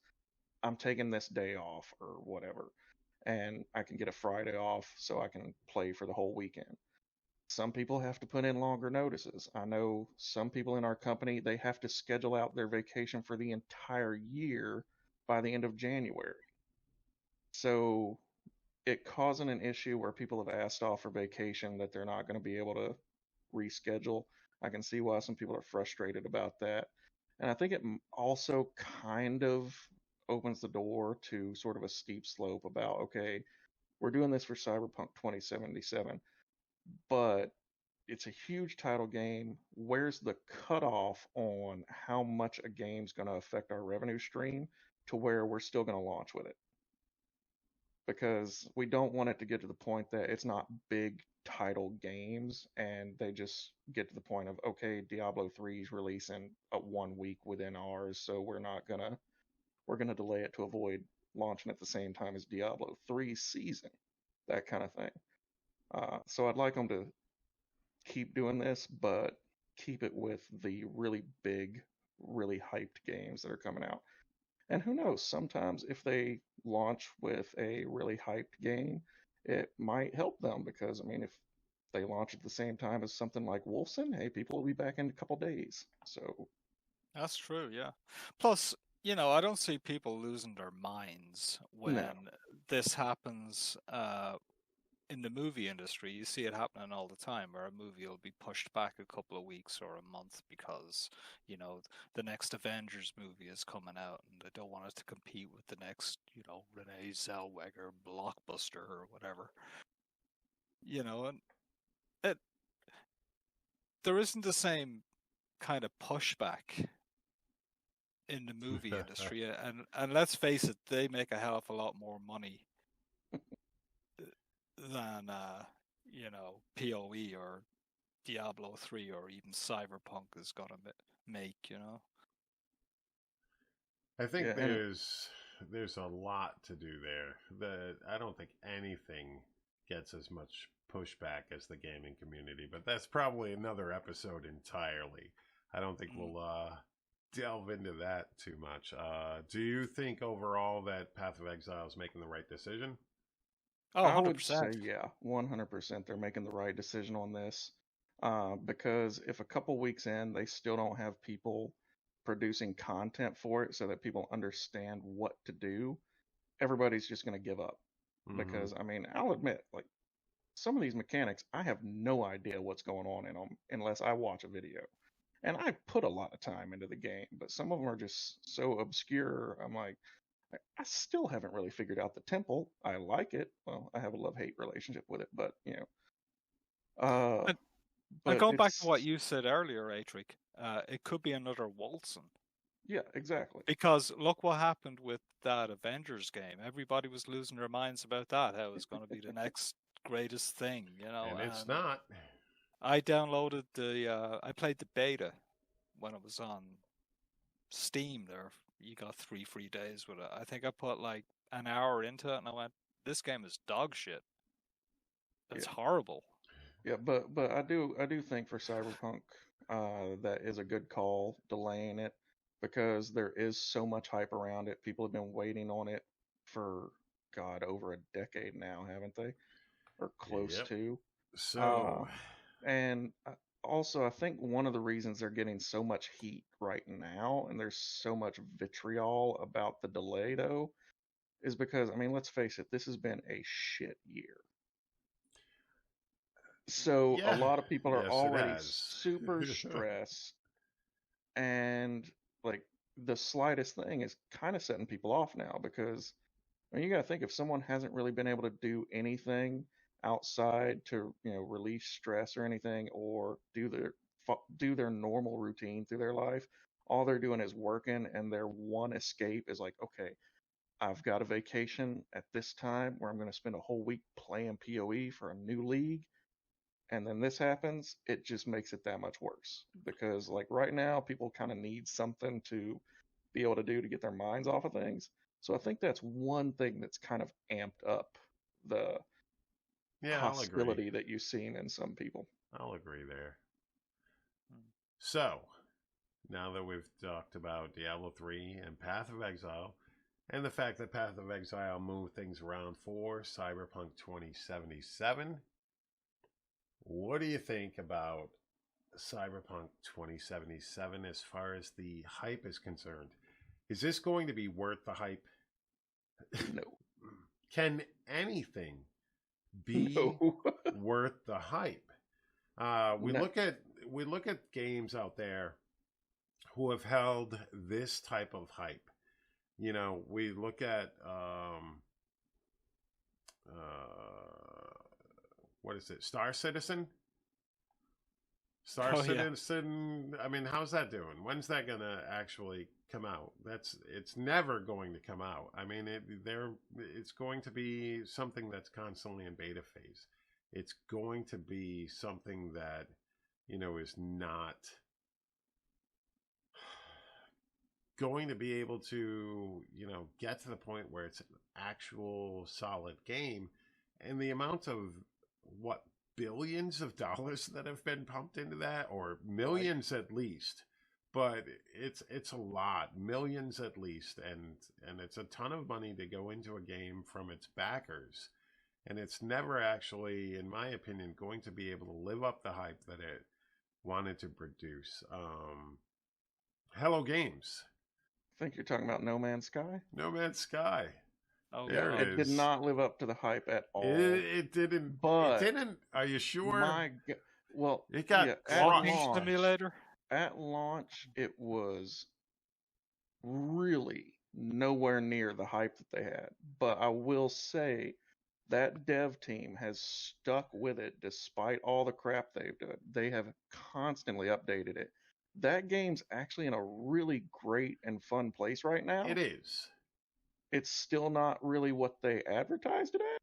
I'm taking this day off or whatever, and I can get a Friday off so I can play for the whole weekend. Some people have to put in longer notices. I know some people in our company, they have to schedule out their vacation for the entire year by the end of January. So it causing an issue where people have asked off for vacation that they're not going to be able to reschedule. I can see why some people are frustrated about that. And I think it also kind of opens the door to sort of a steep slope about, okay, we're doing this for Cyberpunk 2077, but it's a huge title game. Where's the cutoff on how much a game's going to affect our revenue stream to where we're still going to launch with it? Because we don't want it to get to the point that it's not big title games and they just get to the point of, okay, Diablo 3 is releasing 1 week within ours, so we're going to delay it to avoid launching at the same time as Diablo 3 season, that kind of thing. So I'd like them to keep doing this, but keep it with the really big, really hyped games that are coming out. And who knows, sometimes if they launch with a really hyped game, it might help them because, I mean, if they launch at the same time as something like Wolfson, hey, people will be back in a couple days. So That's true, yeah. Plus, I don't see people losing their minds when no, this happens in the movie industry. You see it happening all the time where a movie will be pushed back a couple of weeks or a month because, the next Avengers movie is coming out and they don't want it to compete with the next, Renee Zellweger blockbuster or whatever. And it there isn't the same kind of pushback in the movie industry, and let's face it, they make a hell of a lot more money than PoE or Diablo 3 or even Cyberpunk is gonna make. I think yeah, there's a lot to do there. I don't think anything gets as much pushback as the gaming community, but that's probably another episode entirely. I don't think we'll delve into that too much. Do you think overall that Path of Exile is making the right decision? Oh, I would 100%. say, yeah, 100% they're making the right decision on this. Because if a couple weeks in they still don't have people producing content for it so that people understand what to do, everybody's just going to give up. Mm-hmm. Because, I mean, I'll admit, like, some of these mechanics, I have no idea what's going on in them unless I watch a video. And I put a lot of time into the game, but some of them are just so obscure. I'm like, I still haven't really figured out the temple. I like it. Well, I have a love-hate relationship with it, but uh, And but going back to what it's you said earlier, Atric, it could be another Waltzen. yeah, exactly. Because look what happened with that Avengers game. Everybody was losing their minds about that. How it was going to be the next greatest thing, And it's not. I downloaded I played the beta when it was on Steam there. You got 3 free days with it. I think I put like an hour into it and I went, this game is dog shit. It's Yeah, horrible. yeah, but I do think for Cyberpunk, that is a good call delaying it because there is so much hype around it. People have been waiting on it for God over a decade now, haven't they? Or close Yep. to. Uh, So, and also, I think one of the reasons they're getting so much heat right now, and there's so much vitriol about the delay, though, is because, I mean, let's face it, this has been a shit year. So a yeah. lot of people are Yes, it already has. super stressed, and like the slightest thing is kind of setting people off now because I mean, you got to think if someone hasn't really been able to do anything outside to release stress or anything or do their normal routine through their life, all they're doing is working, and their one escape is like, okay, I've got a vacation at this time where I'm going to spend a whole week playing PoE for a new league, and then this happens, it just makes it that much worse because like right now people kind of need something to be able to do to get their minds off of things. So I think that's one thing that's kind of amped up the Yeah, I'll agree. hostility that you've seen in some people. I'll agree there. Hmm. So, now that we've talked about Diablo 3 and Path of Exile, and the fact that Path of Exile moved things around for CyberPunk 2077. What do you think about CyberPunk 2077 as far as the hype is concerned? Is this going to be worth the hype? No. Can anything be worth the hype? We look at games out there who have held this type of hype. You know, we look at what is it? Star Citizen. Citizen. Yeah. I mean, how's that doing? When's that gonna actually come out? It's never going to come out. I mean, it's going to be something that's constantly in beta phase. It's going to be something that, you know, is not going to be able to, you know, get to the point where it's an actual solid game. And the amount of billions of dollars that have been pumped into that, or millions at least, but it's a lot, millions at least, and it's a ton of money to go into a game from its backers, and it's never actually, in my opinion, going to be able to live up the hype that it wanted to produce. Hello Games. I think you're talking about No Man's Sky. No Man's Sky. Oh, there yeah. it It did not live up to the hype at all. It didn't. But it didn't. Are you sure? Well, it got Walking simulator. At launch, it was really nowhere near the hype that they had. But I will say that dev team has stuck with it despite all the crap they've done. They have constantly updated it. That game's actually in a really great and fun place right now. It is. It's still not really what they advertised it as.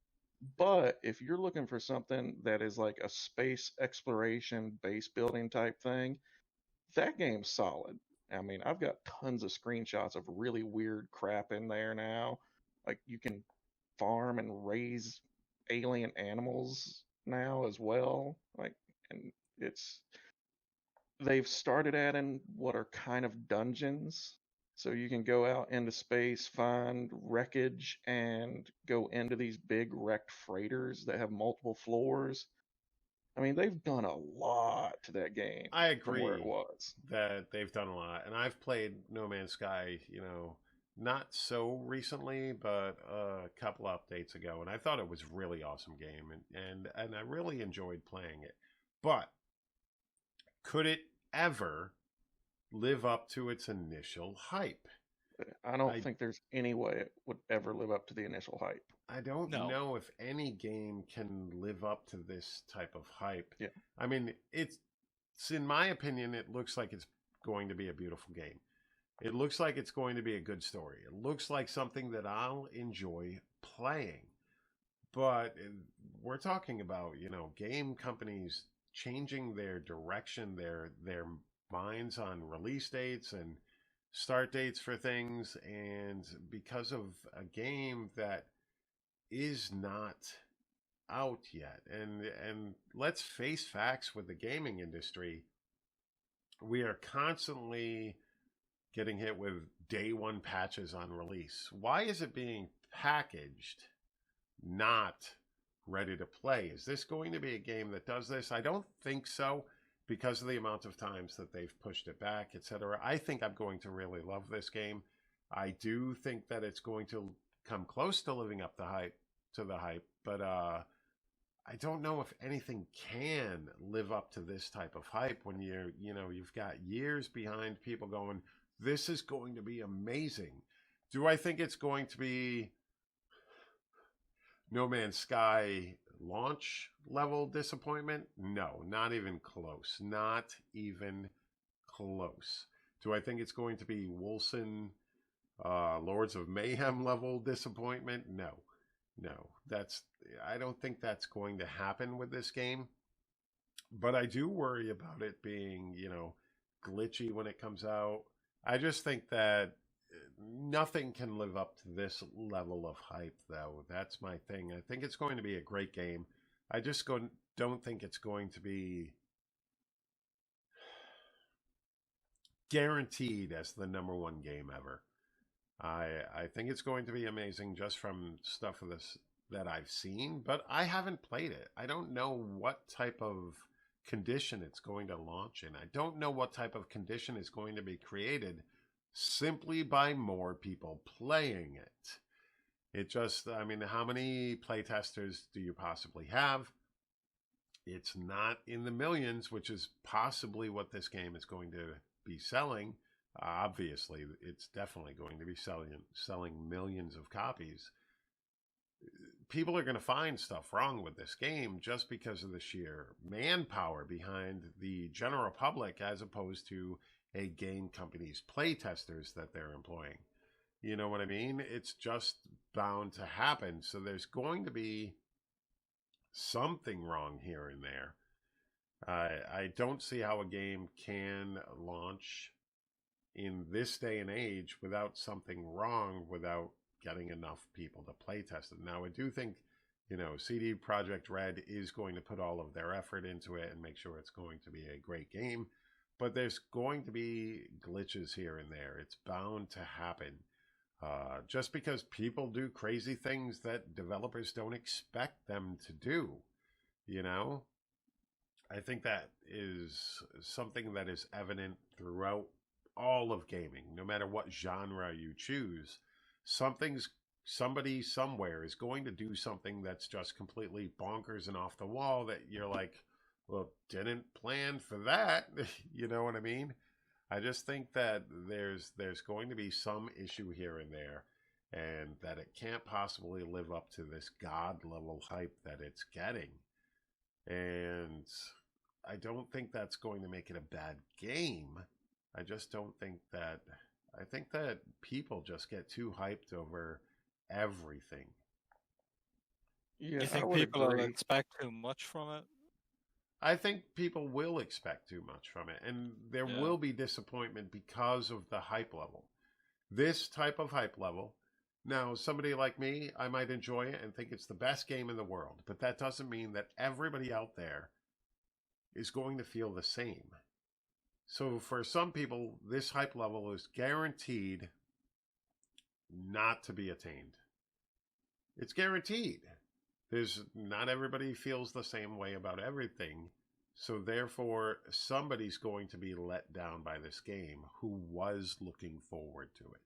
But if you're looking for something that is like a space exploration, base building type thing, that game's solid. I mean, I've got tons of screenshots of really weird crap in there now. Like, you can farm and raise alien animals now as well. Like, and they've started adding what are kind of dungeons. So you can go out into space, find wreckage, and go into these big wrecked freighters that have multiple floors. I mean, they've done a lot to that game. I agree from where it was. that they've done a lot. And I've played No Man's Sky, you know, not so recently, but a couple updates ago. And I thought it was a really awesome game. And I really enjoyed playing it. But could it ever live up to its initial hype? I don't think there's any way it would ever live up to the initial hype. I don't know if any game can live up to this type of hype. Yeah. I mean, it's in my opinion, it looks like it's going to be a beautiful game. It looks like it's going to be a good story. It looks like something that I'll enjoy playing. But we're talking about, you know, game companies changing their direction, their minds on release dates and start dates for things, and because of a game that is not out yet. And let's face facts with the gaming industry. We are constantly getting hit with day one patches on release. Why is it being packaged not ready to play? Is this going to be a game that does this? I don't think so, because of the amount of times that they've pushed it back, etc. I think I'm going to really love this game. I do think that it's going to come close to living up to the hype, but I don't know if anything can live up to this type of hype when you've got years behind people going, this is going to be amazing. Do I think it's going to be No Man's Sky launch level disappointment? No, not even close. Not even close. Do I think it's going to be Wolcen Lords of Mayhem level disappointment? No. I don't think that's going to happen with this game. But I do worry about it being, you know, glitchy when it comes out. I just think that nothing can live up to this level of hype, though. That's my thing. I think it's going to be a great game. I just don't think it's going to be guaranteed as the #1 game ever. I think it's going to be amazing just from stuff of this that I've seen, but I haven't played it. I don't know what type of condition it's going to launch in. I don't know what type of condition is going to be created simply by more people playing it. It just, I mean, how many playtesters do you possibly have? It's not in the millions, which is possibly what this game is going to be selling. Obviously, it's definitely going to be selling millions of copies. People are going to find stuff wrong with this game just because of the sheer manpower behind the general public as opposed to a game company's playtesters that they're employing. You know what I mean? It's just bound to happen. So there's going to be something wrong here and there. I don't see how a game can launch in this day and age without something wrong, without getting enough people to play test it. Now, I do think, CD Projekt Red is going to put all of their effort into it and make sure it's going to be a great game. But there's going to be glitches here and there. It's bound to happen. Just because people do crazy things that developers don't expect them to do, I think that is something that is evident throughout all of gaming, no matter what genre you choose. Somebody somewhere is going to do something that's just completely bonkers and off the wall that you're like, well, didn't plan for that. You know what I mean? I just think that there's going to be some issue here and there, and that it can't possibly live up to this god level hype that it's getting. And I don't think that's going to make it a bad game. I just don't think that. I think that people just get too hyped over everything. Yeah, You I think would people will agree. expect too much from it? I think people will expect too much from it, and there Yeah. will be disappointment because of the hype level. This type of hype level. Now, somebody like me, I might enjoy it and think it's the best game in the world, but that doesn't mean that everybody out there is going to feel the same. So for some people, this hype level is guaranteed not to be attained. It's guaranteed. Not everybody feels the same way about everything. So therefore, somebody's going to be let down by this game who was looking forward to it.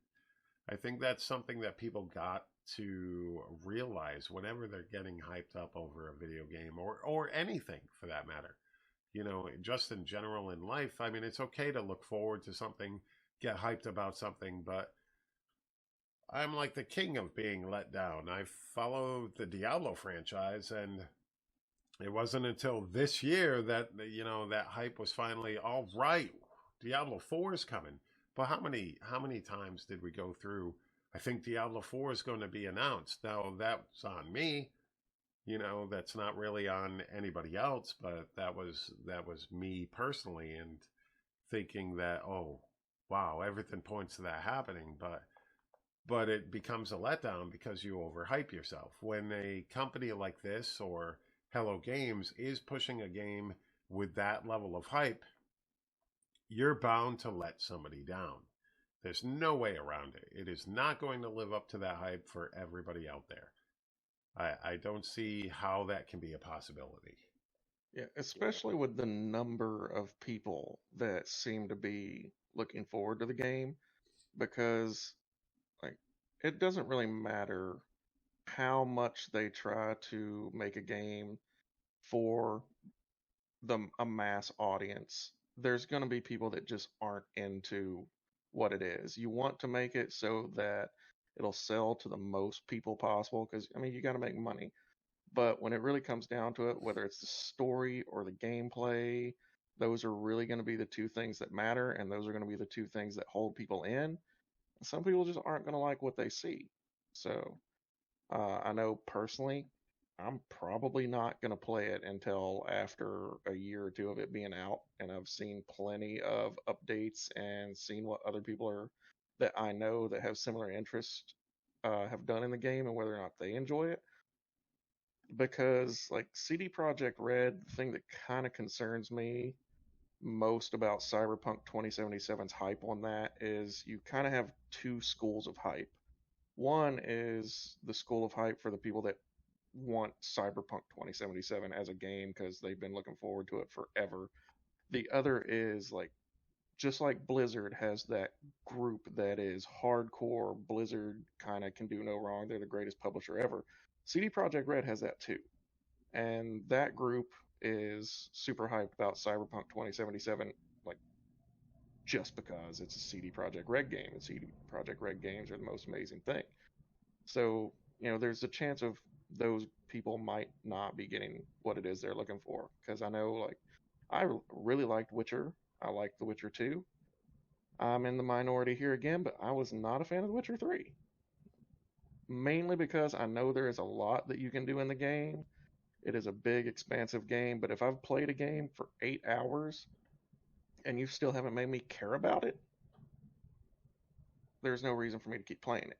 I think that's something that people got to realize whenever they're getting hyped up over a video game or anything for that matter. Just in general in life, I mean, it's okay to look forward to something, get hyped about something, but I'm like the king of being let down. I follow the Diablo franchise, and it wasn't until this year that, that hype was finally, all right, Diablo 4 is coming. But how many times did we go through, I think Diablo 4 is going to be announced. Now, that's on me. That's not really on anybody else, but that was me personally, and thinking that, oh, wow, everything points to that happening, but it becomes a letdown because you overhype yourself. When a company like this or Hello Games is pushing a game with that level of hype, you're bound to let somebody down. There's no way around it. It is not going to live up to that hype for everybody out there. I don't see how that can be a possibility. Yeah, especially with the number of people that seem to be looking forward to the game, because like it doesn't really matter how much they try to make a game for a mass audience. There's going to be people that just aren't into what it is. You want to make it so that it'll sell to the most people possible, because I mean, you got to make money. But when it really comes down to it, whether it's the story or the gameplay, those are really going to be the two things that matter, and those are going to be the two things that hold people in. Some people just aren't going to like what they see. So I know personally, I'm probably not going to play it until after a year or two of it being out, and I've seen plenty of updates and seen what other people are that I know that have similar interests have done in the game and whether or not they enjoy it. Because like CD Projekt Red, the thing that kind of concerns me most about Cyberpunk 2077's hype on that is you kind of have two schools of hype. One is the school of hype for the people that want Cyberpunk 2077 as a game because they've been looking forward to it forever. The other is like, just like Blizzard has that group that is hardcore Blizzard, kind of can do no wrong, they're the greatest publisher ever. CD Projekt Red has that too. And that group is super hyped about Cyberpunk 2077, like just because it's a CD Projekt Red game, and CD Projekt Red games are the most amazing thing. So, there's a chance of those people might not be getting what it is they're looking for. Because I know, like, I really liked Witcher. I liked The Witcher 2. I'm in the minority here again, but I was not a fan of The Witcher 3. Mainly because I know there is a lot that you can do in the game. It is a big, expansive game, but if I've played a game for 8 hours and you still haven't made me care about it, there's no reason for me to keep playing it.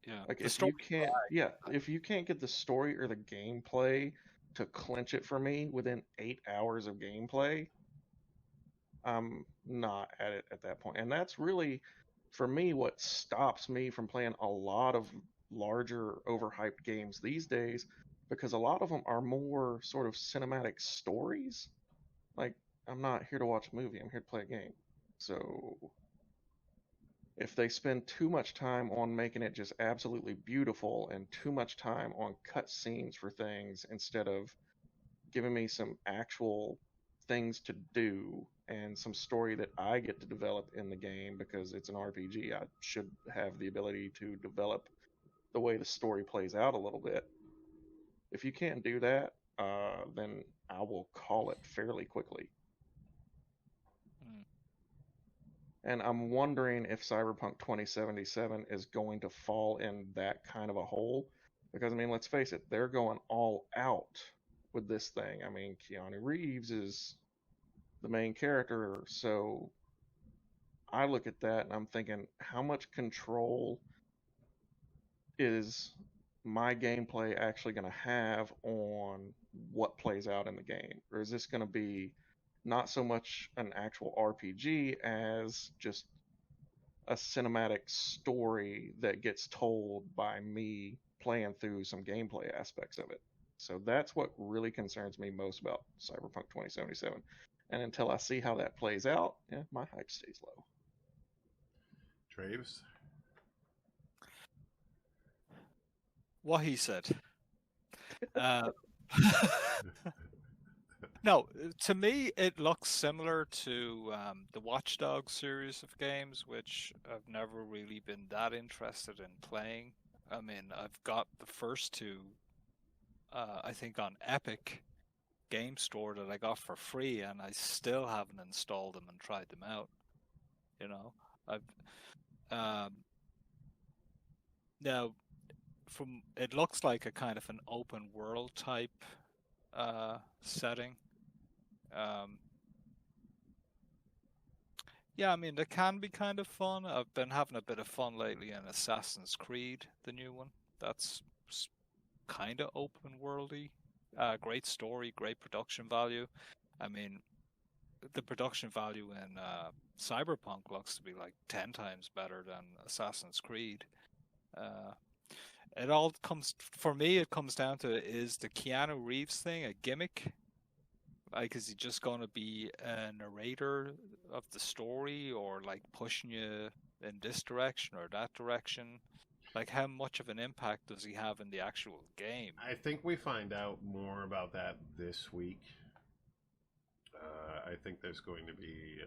Yeah. Like if you can't get the story or the gameplay to clinch it for me within 8 hours of gameplay, I'm not at it at that point. And that's really, for me, what stops me from playing a lot of larger, overhyped games these days, because a lot of them are more sort of cinematic stories. Like, I'm not here to watch a movie, I'm here to play a game. So if they spend too much time on making it just absolutely beautiful and too much time on cutscenes for things instead of giving me some actual things to do and some story that I get to develop in the game, because it's an RPG, I should have the ability to develop the way the story plays out a little bit. If you can't do that, then I will call it fairly quickly. Mm. And I'm wondering if Cyberpunk 2077 is going to fall in that kind of a hole. Because, I mean, let's face it, they're going all out with this thing. I mean, Keanu Reeves is the main character, so I look at that and I'm thinking, how much control is my gameplay actually going to have on what plays out in the game? Or is this going to be not so much an actual RPG as just a cinematic story that gets told by me playing through some gameplay aspects of it? So that's what really concerns me most about Cyberpunk 2077. And until I see how that plays out, my hype stays low. Traves? What he said. No, to me, it looks similar to the Watch Dogs series of games, which I've never really been that interested in playing. I mean, I've got the first two, I think, on Epic Game Store that I got for free, and I still haven't installed them and tried them out. Now, it looks like a kind of an open world type setting. Yeah, I mean, they can be kind of fun. I've been having a bit of fun lately in Assassin's Creed, the new one. That's kind of open worldy. Great story, great production value. I mean, the production value in CyberPunk looks to be like 10 times better than Assassin's Creed. It all comes, for me, it comes down to, is the Keanu Reeves thing a gimmick? Like, is he just going to be a narrator of the story, or like pushing you in this direction or that direction? Like, how much of an impact does he have in the actual game? I think we find out more about that this week. I think there's going to be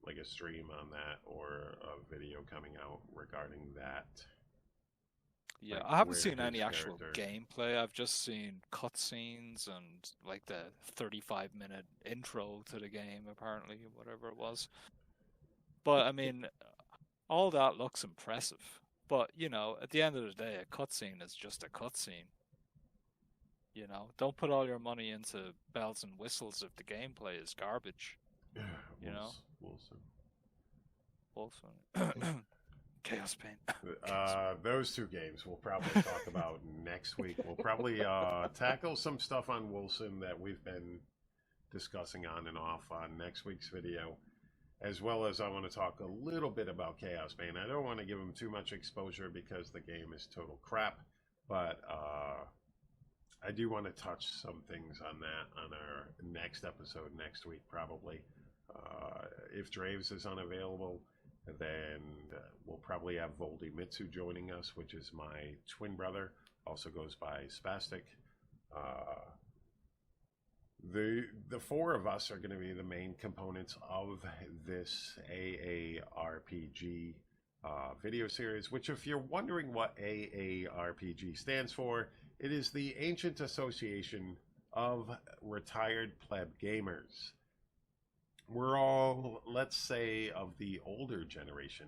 like a stream on that, or a video coming out regarding that. Yeah, Like, I haven't where seen any his actual character- gameplay. I've just seen cutscenes and like the 35-minute intro to the game, apparently, whatever it was. But I mean, all that looks impressive. But, at the end of the day, a cutscene is just a cutscene. Don't put all your money into bells and whistles if the gameplay is garbage. Wilson. Chaos Paint. Those two games we'll probably talk about next week. We'll probably tackle some stuff on Wilson that we've been discussing on and off on next week's video, as well as I want to talk a little bit about Chaos Bane. I don't want to give him too much exposure because the game is total crap, but I do want to touch some things on that on our next episode next week, probably. If Draves is unavailable, then we'll probably have Voldy Mitsu joining us, which is my twin brother, also goes by Spastic. The four of us are going to be the main components of this AARPG video series, which, if you're wondering what AARPG stands for, it is the Ancient Association of Retired Pleb Gamers. We're all, let's say, of the older generation,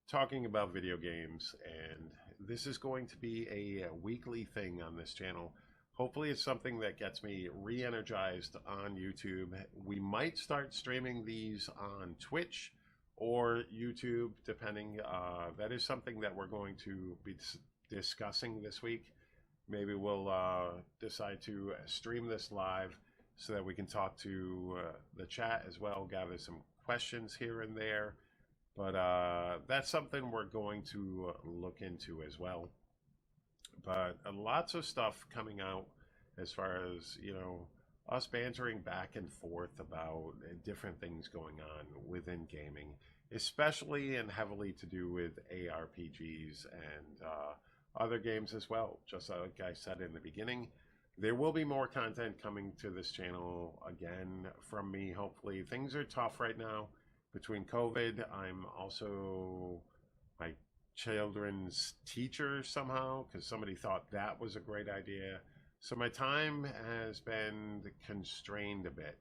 talking about video games, and this is going to be a weekly thing on this channel. Hopefully it's something that gets me re-energized on YouTube. We might start streaming these on Twitch or YouTube, depending. That is something that we're going to be discussing this week. Maybe we'll decide to stream this live so that we can talk to the chat as well, gather some questions here and there. But that's something we're going to look into as well. But lots of stuff coming out as far as, you know, us bantering back and forth about different things going on within gaming, especially and heavily to do with ARPGs and other games as well. Just like I said in the beginning, there will be more content coming to this channel again from me, hopefully. Things are tough right now between COVID. I'm also my children's teacher somehow, because somebody thought that was a great idea. So my time has been constrained a bit.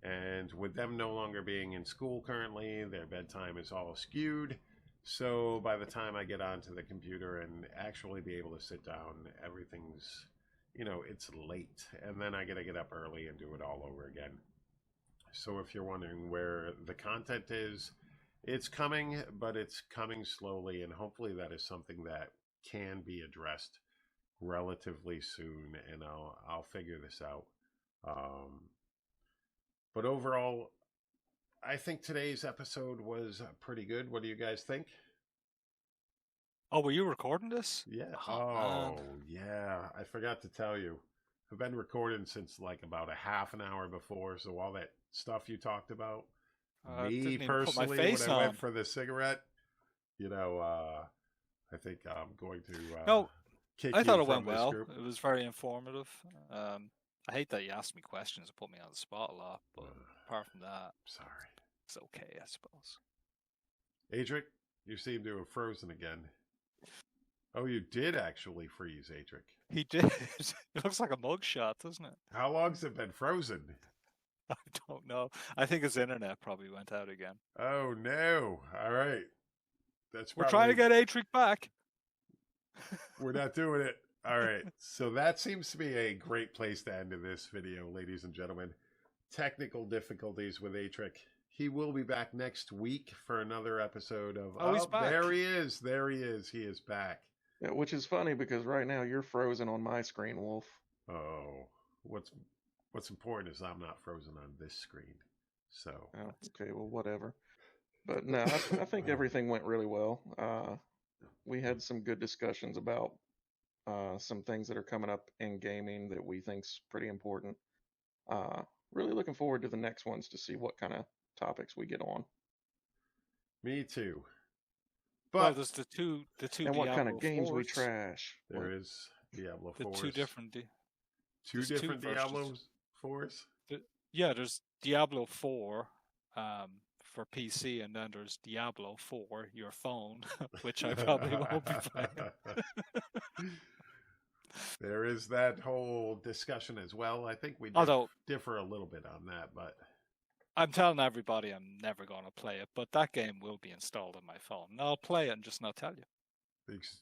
And with them no longer being in school currently, their bedtime is all skewed. So by the time I get onto the computer and actually be able to sit down, everything's, you know, it's late. And then I got to get up early and do it all over again. So if you're wondering where the content is, it's coming, but it's coming slowly. And hopefully that is something that can be addressed relatively soon. And I'll figure this out. But overall, I think today's episode was pretty good. What do you guys think? Oh, were you recording this? Yeah. Oh, yeah. I forgot to tell you. I've been recording since like about a half an hour before. So all that stuff you talked about, me personally, when I went for the cigarette, you know, I think I'm going to no, kick I thought you it went from this well. group. It was very informative. I hate that you asked me questions and put me on the spot a lot, but apart from that, Sorry. it's okay, I suppose. Adric, you seem to have frozen again. Oh, you did actually freeze, Adric. He did. It looks like a mugshot, doesn't it? How long's it been frozen? I don't know. I think his internet probably went out again. Oh, no. All right. We're trying to get Atric back. We're not doing it. All right. So that seems to be a great place to end this video, ladies and gentlemen. Technical difficulties with Atric. He will be back next week for another episode of... Oh, he's back. There he is. There he is. He is back. Yeah, which is funny because right now you're frozen on my screen, Wolf. Oh, what's important is I'm not frozen on this screen. So... Oh, okay, well, whatever. But no, I think everything went really well. We had some good discussions about some things that are coming up in gaming that we think's pretty important. Really looking forward to the next ones to see what kind of topics we get on. Me too. But there's the two and Diablo what kind of games 4s. we trash. There is Diablo 4s. Two different Diablo 4s? Yeah, there's Diablo 4 for PC, and then there's Diablo 4, your phone, which I probably won't be playing. There is that whole discussion as well. I think we differ a little bit on that, but... I'm telling everybody I'm never going to play it, but that game will be installed on my phone. And I'll play it and just not tell you. It's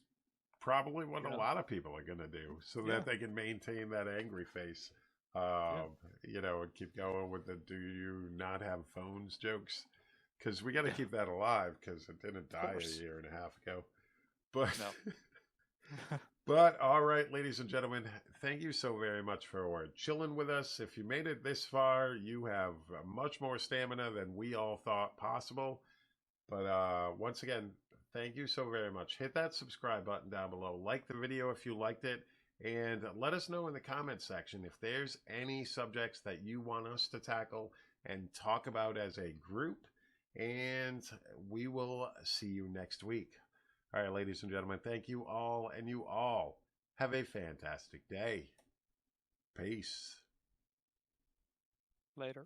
probably what a lot of people are going to do, so that they can maintain that angry face. You know, and keep going with the "do you not have phones" jokes, because we got to keep that alive because it didn't die a year and a half ago. But But all right, ladies and gentlemen, thank you so very much for chilling with us. If you made it this far, you have much more stamina than we all thought possible. But once again, thank you so very much. Hit that subscribe button down below. Like the video if you liked it. And let us know in the comments section if there's any subjects that you want us to tackle and talk about as a group. And we will see you next week. All right, ladies and gentlemen, thank you all. And you all have a fantastic day. Peace. Later.